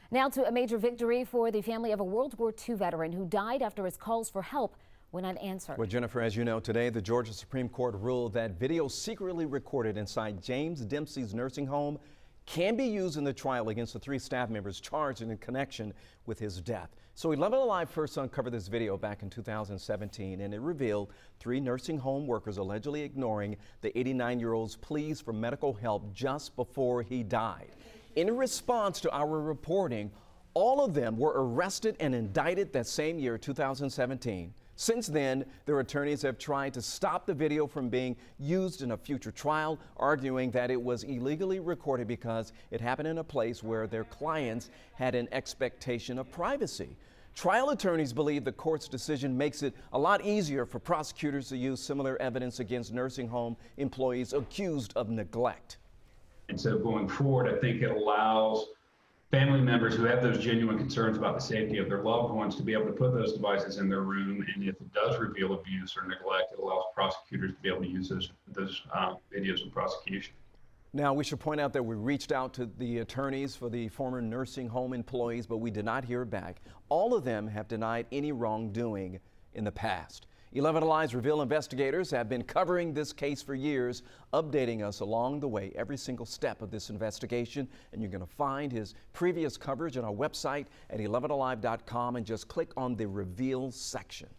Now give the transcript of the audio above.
Now to a major victory for the family of a World War II veteran who died after his calls for help went unanswered. Well, Jennifer, as you know, today the Georgia Supreme Court ruled that video secretly recorded inside James Dempsey's nursing home can be used in the trial against the 3 staff members charged in connection with his death. So 11 Alive first uncovered this video back in 2017, and it revealed 3 nursing home workers allegedly ignoring the 89-year-old's pleas for medical help just before he died. In response to our reporting, all of them were arrested and indicted that same year, 2017. Since then, their attorneys have tried to stop the video from being used in a future trial, arguing that it was illegally recorded because it happened in a place where their clients had an expectation of privacy. Trial attorneys believe the court's decision makes it a lot easier for prosecutors to use similar evidence against nursing home employees accused of neglect. And so going forward, I think it allows family members who have those genuine concerns about the safety of their loved ones to be able to put those devices in their room. And if it does reveal abuse or neglect, it allows prosecutors to be able to use those videos in prosecution. Now, we should point out that we reached out to the attorneys for the former nursing home employees, but we did not hear back. All of them have denied any wrongdoing in the past. 11 Alive's Reveal investigators have been covering this case for years, updating us along the way, every single step of this investigation. And you're going to find his previous coverage on our website at 11alive.com and just click on the Reveal section.